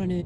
on earth?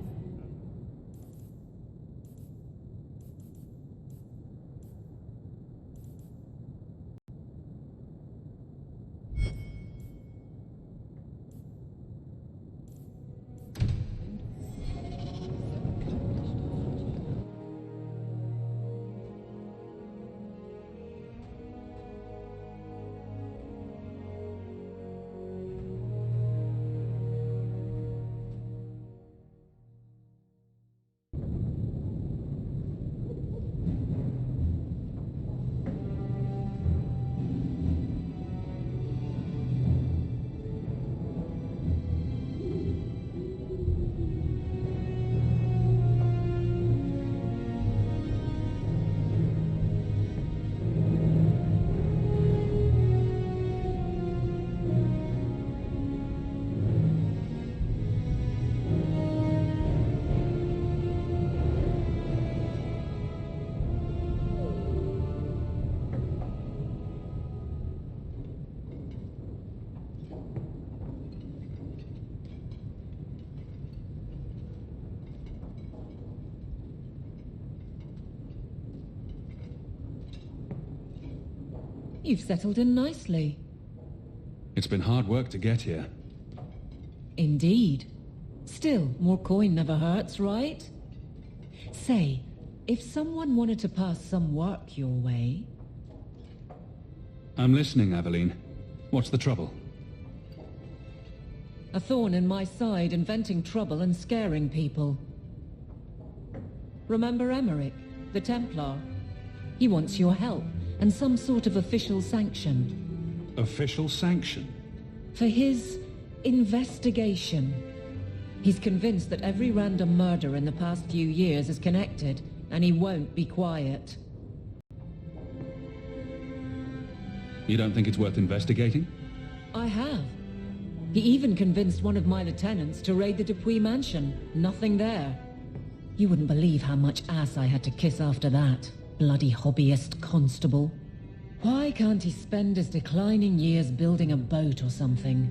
You've settled in nicely. It's been hard work to get here. Indeed. Still, more coin never hurts, right? Say, if someone wanted to pass some work your way... I'm listening, Aveline. What's the trouble? A thorn in my side, inventing trouble and scaring people. Remember Emmerich, the Templar? He wants your help, and some sort of official sanction. Official sanction? For his investigation. He's convinced that every random murder in the past few years is connected, and he won't be quiet. You don't think it's worth investigating? I have. He even convinced one of my lieutenants to raid the Dupuis mansion. Nothing there. You wouldn't believe how much ass I had to kiss after that. Bloody hobbyist constable. Why can't he spend his declining years building a boat or something?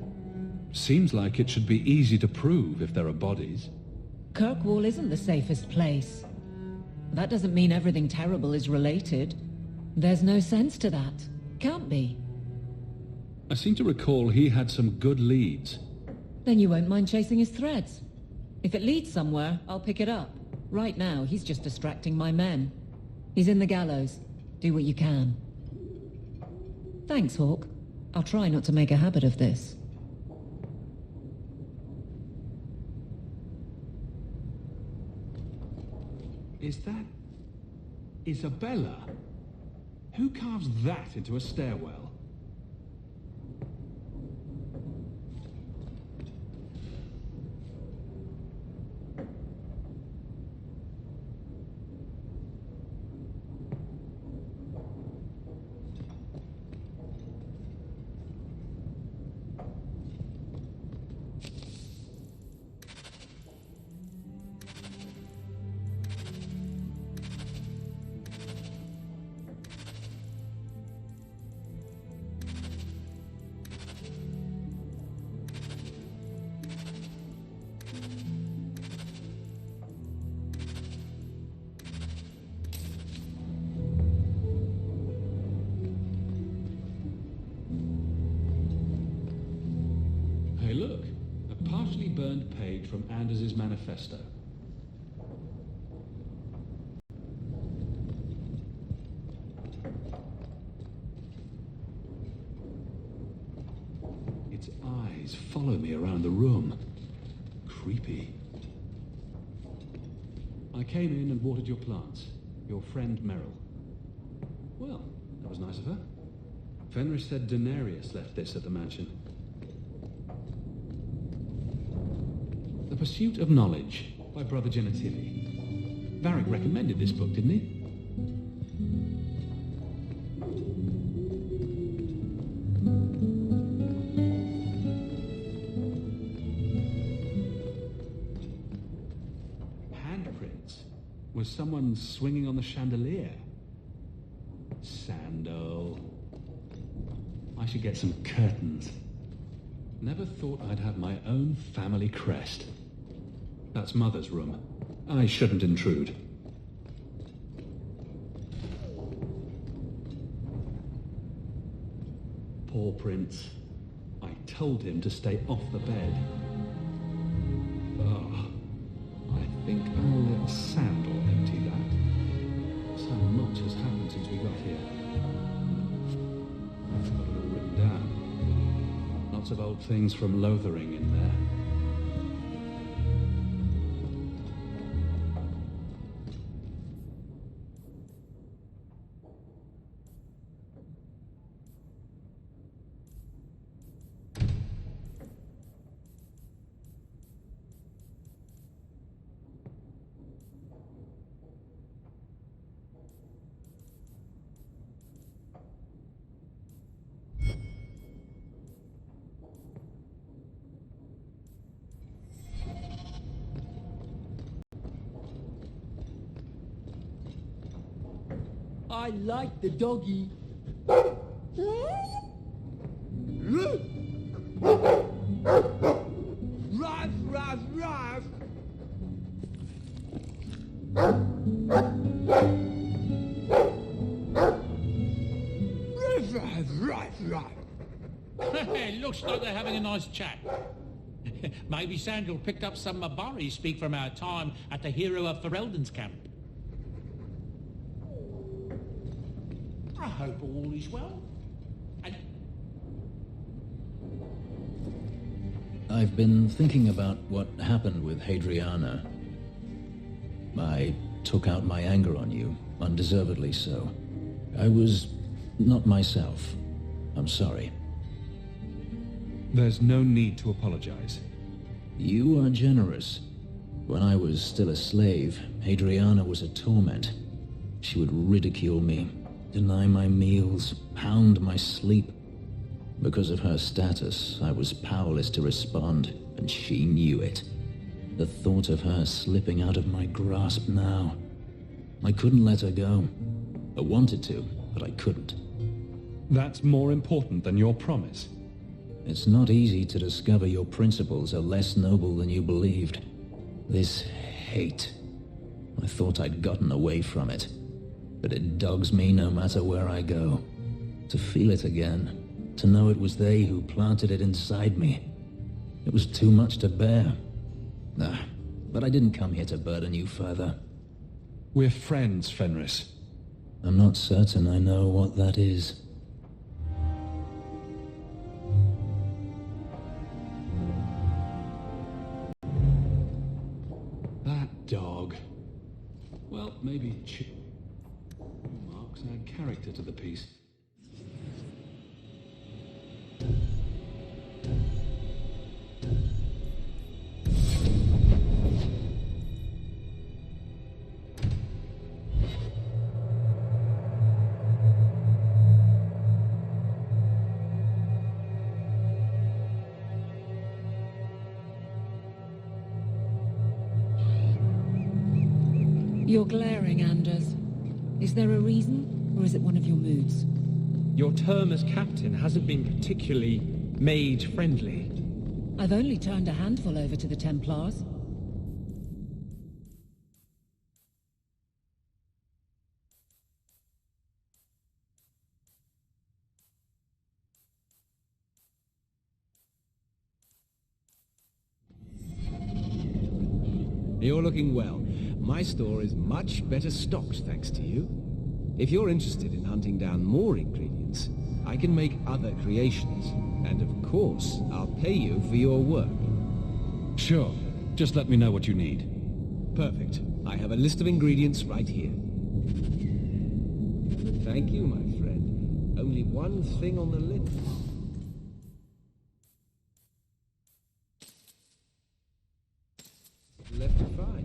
Seems like it should be easy to prove if there are bodies. Kirkwall isn't the safest place. That doesn't mean everything terrible is related. There's no sense to that. Can't be. I seem to recall he had some good leads. Then you won't mind chasing his threads. If it leads somewhere, I'll pick it up. Right now, he's just distracting my men. He's in the gallows. Do what you can. Thanks, Hawk. I'll try not to make a habit of this. Is that... Isabella? Who carves that into a stairwell? Look, a partially burned page from Anders's manifesto. Its eyes follow me around the room. Creepy. I came in and watered your plants. Your friend Merrill. Well, that was nice of her. Fenris said Denarius left this at the mansion. The Pursuit of Knowledge by Brother Genitivi. Varric recommended this book, didn't he? Handprints. Was someone swinging on the chandelier? Sando. I should get some curtains. Never thought I'd have my own family crest. That's Mother's room. I shouldn't intrude. Poor Prince. I told him to stay off the bed. Oh, I think I'll let Sandal empty that. So much has happened since we got here. I've got it all written down. Lots of old things from Lothering in there. I like the doggy. Ruff, ruff, ruff. Ruff, ruff, ruff. Looks like they're having a nice chat. Maybe Sandal picked up some Mabari speak from our time at the Hero of Ferelden's camp. I hope all is well. And I've been thinking about what happened with Hadriana. I took out my anger on you, undeservedly so. I was not myself. I'm sorry. There's no need to apologize. You are generous. When I was still a slave, Hadriana was a torment. She would ridicule me, deny my meals, pound my sleep. Because of her status, I was powerless to respond, and she knew it. The thought of her slipping out of my grasp now. I couldn't let her go. I wanted to, but I couldn't. That's more important than your promise. It's not easy to discover your principles are less noble than you believed. This hate. I thought I'd gotten away from it. But it dogs me no matter where I go. To feel it again. To know it was they who planted it inside me. It was too much to bear. But I didn't come here to burden you further. We're friends, Fenris. I'm not certain I know what that is. That dog. Well, maybe marks add character to the piece. You're glaring, Anders. Is there a reason, or is it one of your moods? Your term as captain hasn't been particularly maid-friendly. I've only turned a handful over to the Templars. You're looking well. My store is much better stocked, thanks to you. If you're interested in hunting down more ingredients, I can make other creations. And of course, I'll pay you for your work. Sure. Just let me know what you need. Perfect. I have a list of ingredients right here. Thank you, my friend. Only one thing on the list. Left to find.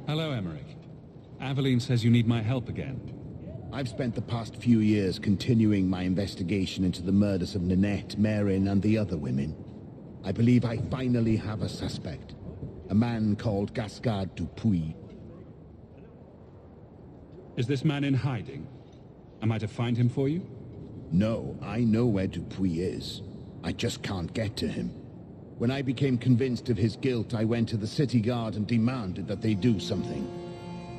Hello, Emmerich. Aveline says you need my help again. I've spent the past few years continuing my investigation into the murders of Ninette, Marin, and the other women. I believe I finally have a suspect. A man called Gascard Dupuis. Is this man in hiding? Am I to find him for you? No, I know where Dupuis is. I just can't get to him. When I became convinced of his guilt, I went to the city guard and demanded that they do something.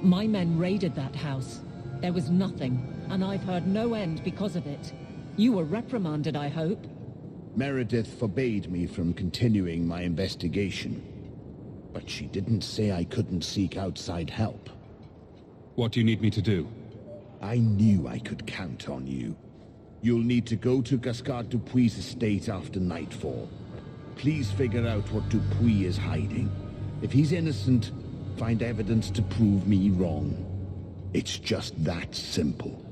My men raided that house. There was nothing, and I've heard no end because of it. You were reprimanded, I hope? Meredith forbade me from continuing my investigation. But she didn't say I couldn't seek outside help. What do you need me to do? I knew I could count on you. You'll need to go to Gascard Dupuis' estate after nightfall. Please figure out what Dupuis is hiding. If he's innocent, find evidence to prove me wrong. It's just that simple.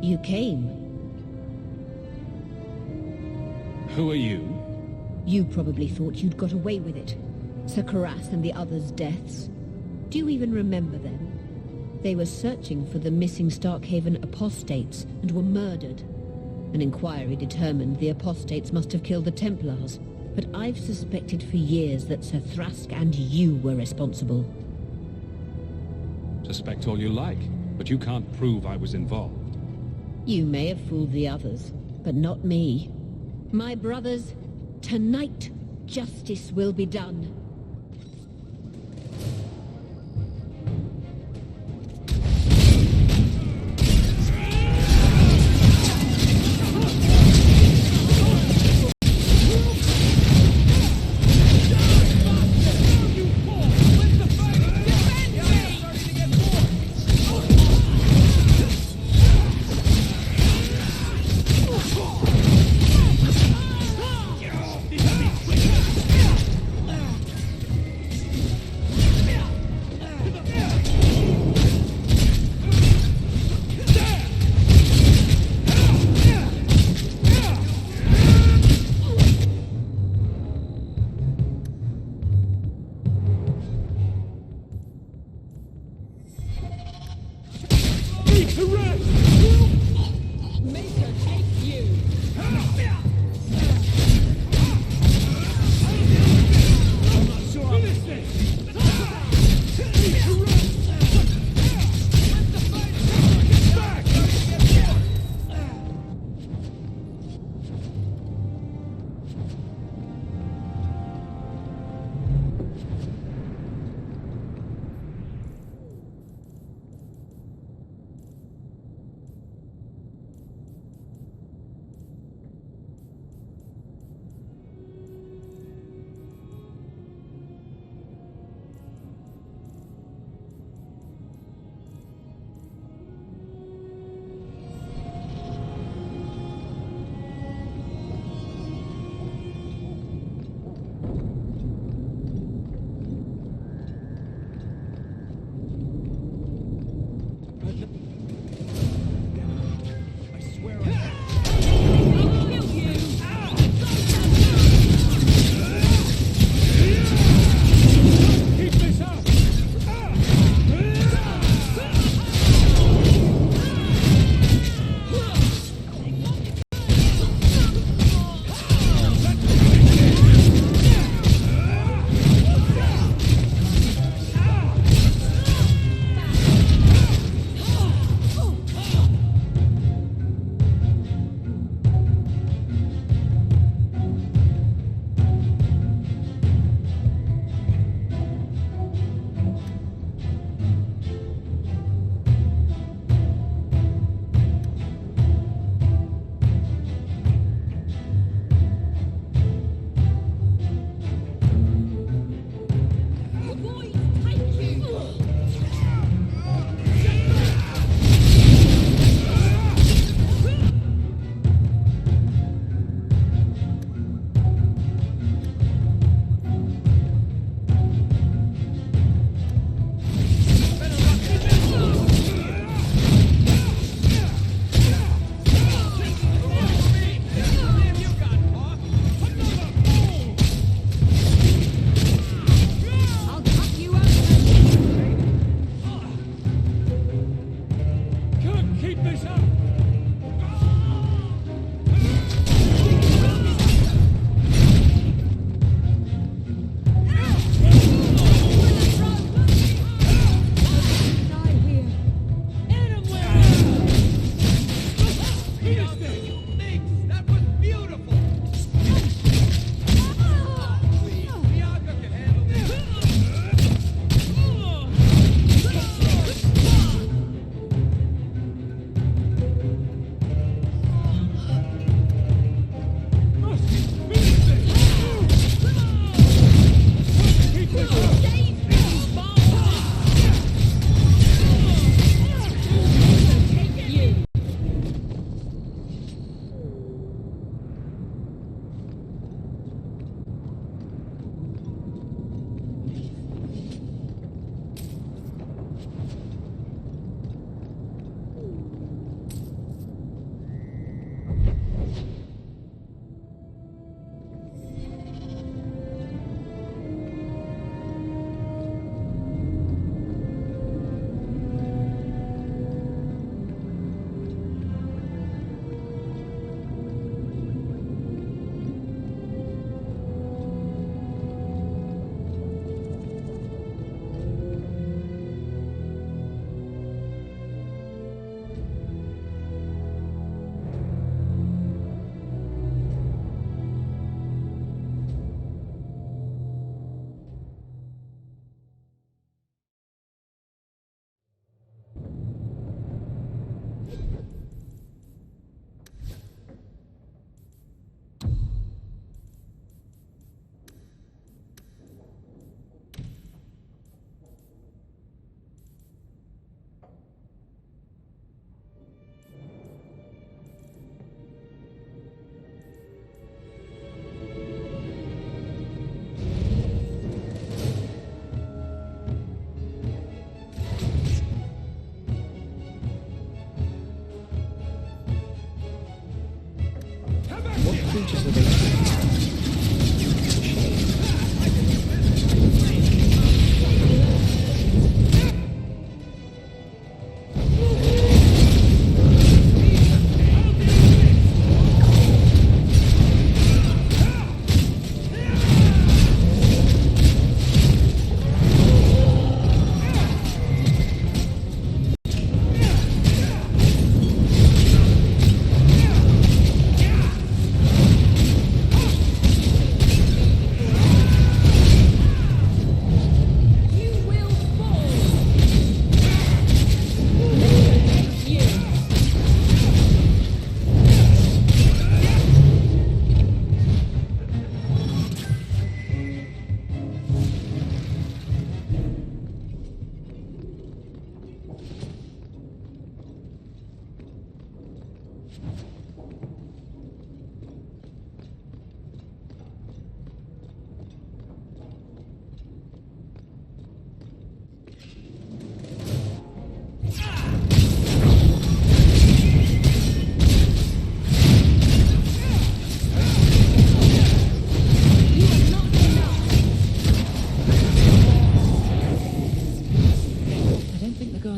You came. Who are you? You probably thought you'd got away with it. Sir Karas and the others' deaths. Do you even remember them? They were searching for the missing Starkhaven apostates and were murdered. An inquiry determined the apostates must have killed the Templars, but I've suspected for years that Sir Thrask and you were responsible. Suspect all you like, but you can't prove I was involved. You may have fooled the others, but not me. My brothers, tonight justice will be done.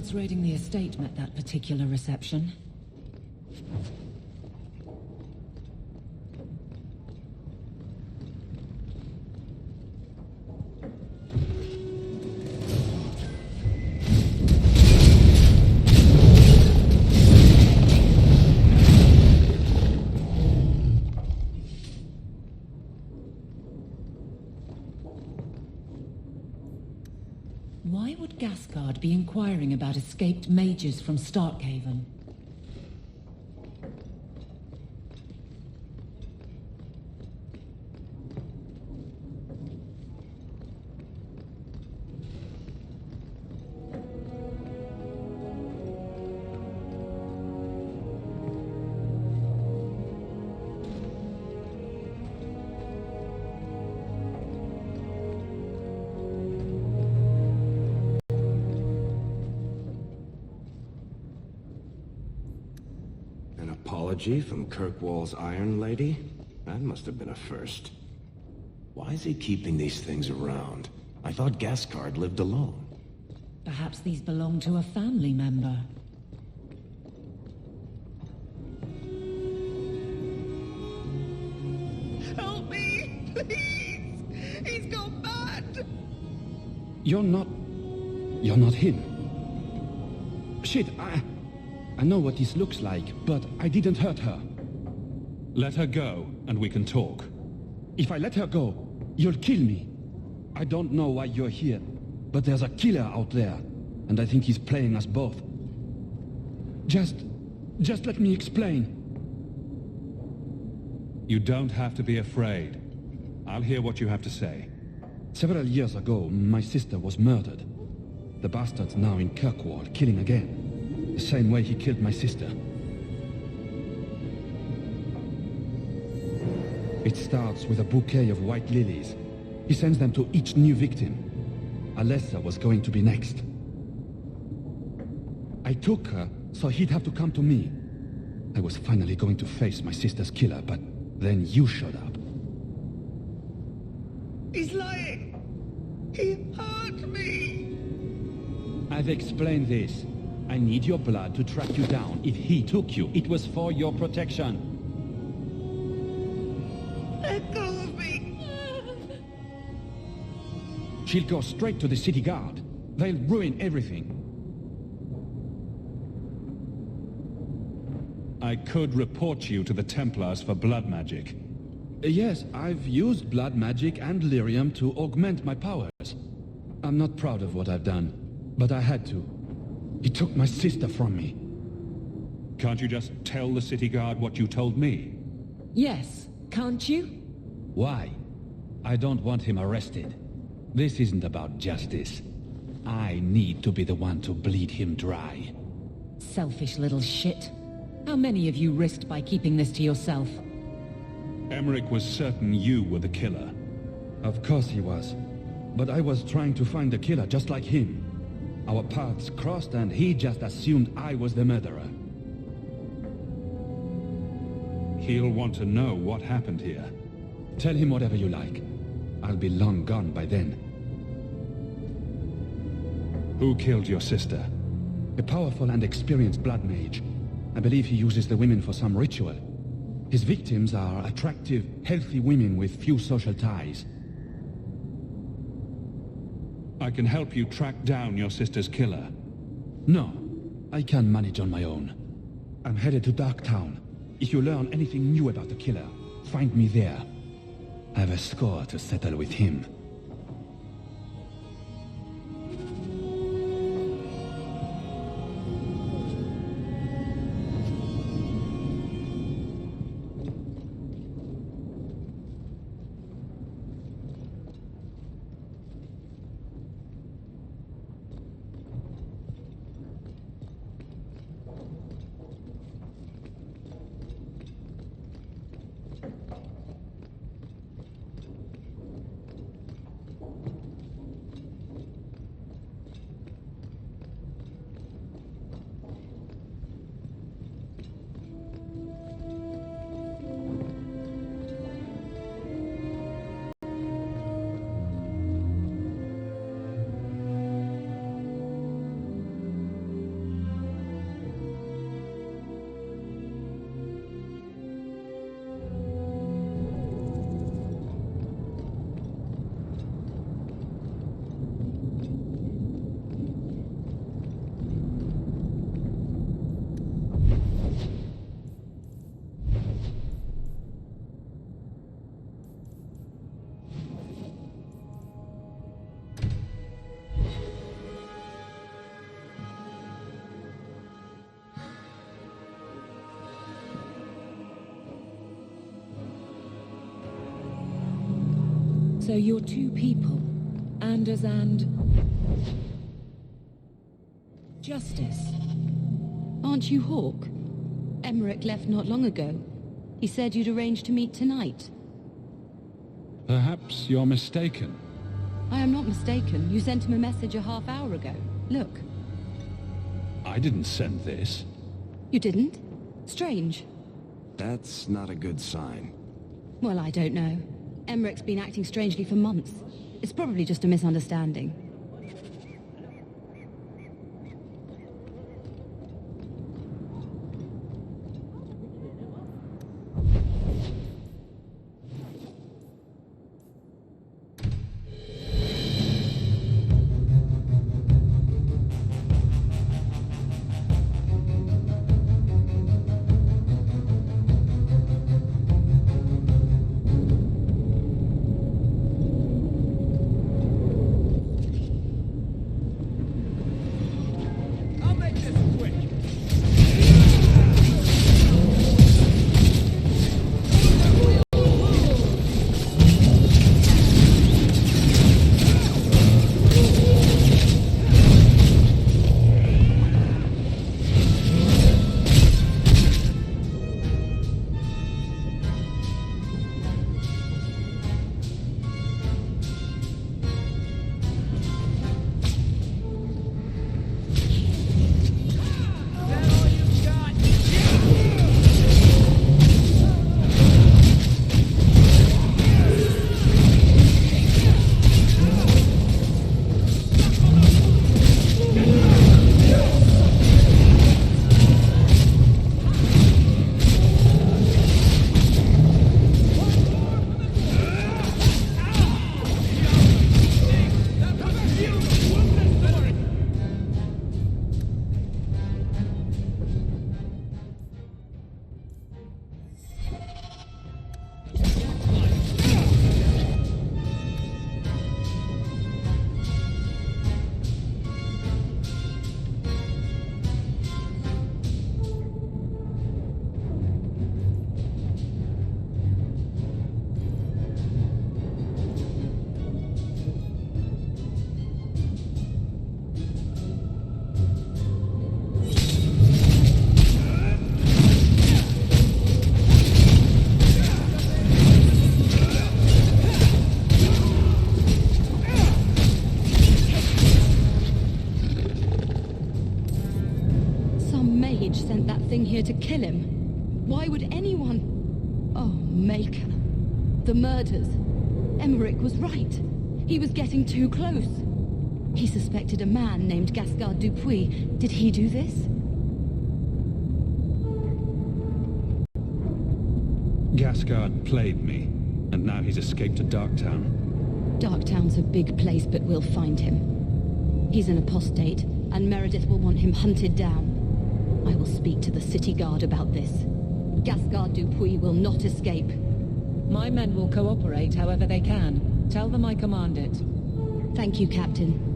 guards raiding the estate met that particular reception. Why would Gascard be inquiring about escaped mages from Starkhaven? Apology from Kirkwall's Iron Lady? That must have been a first. Why is he keeping these things around? I thought Gascard lived alone. Perhaps these belong to a family member. Help me! Please! He's gone mad! You're not him. Shit, I know what this looks like, but I didn't hurt her. Let her go, and we can talk. If I let her go, you'll kill me. I don't know why you're here, but there's a killer out there, and I think he's playing us both. Just let me explain. You don't have to be afraid. I'll hear what you have to say. Several years ago, my sister was murdered. The bastard's now in Kirkwall, killing again. The same way he killed my sister. It starts with a bouquet of white lilies. He sends them to each new victim. Alessa was going to be next. I took her, so he'd have to come to me. I was finally going to face my sister's killer, but then you showed up. He's lying! He hurt me! I've explained this. I need your blood to track you down. If he took you, it was for your protection. Let go of me! She'll go straight to the city guard. They'll ruin everything. I could report you to the Templars for blood magic. Yes, I've used blood magic and lyrium to augment my powers. I'm not proud of what I've done, but I had to. He took my sister from me. Can't you just tell the city guard what you told me? Yes, can't you? Why? I don't want him arrested. This isn't about justice. I need to be the one to bleed him dry. Selfish little shit. How many of you risked by keeping this to yourself? Emmerich was certain you were the killer. Of course he was. But I was trying to find the killer just like him. Our paths crossed and he just assumed I was the murderer. He'll want to know what happened here. Tell him whatever you like. I'll be long gone by then. Who killed your sister? A powerful and experienced blood mage. I believe he uses the women for some ritual. His victims are attractive, healthy women with few social ties. I can help you track down your sister's killer. No, I can manage on my own. I'm headed to Darktown. If you learn anything new about the killer, find me there. I have a score to settle with him. So you're two people. Anders and... Justice. Aren't you Hawk? Emmerich left not long ago. He said you'd arranged to meet tonight. Perhaps you're mistaken. I am not mistaken. You sent him a message a half hour ago. Look. I didn't send this. You didn't? Strange. That's not a good sign. Well, I don't know. Emmerich's been acting strangely for months. It's probably just a misunderstanding. Sent that thing here to kill him. Why would anyone... Oh, Maker. The murders. Emmerich was right. He was getting too close. He suspected a man named Gascard Dupuis. Did he do this? Gascard played me, and now he's escaped to Darktown. Darktown's a big place, but we'll find him. He's an apostate, and Meredith will want him hunted down. I will speak to the city guard about this. Gascard Dupuis will not escape. My men will cooperate however they can. Tell them I command it. Thank you, Captain.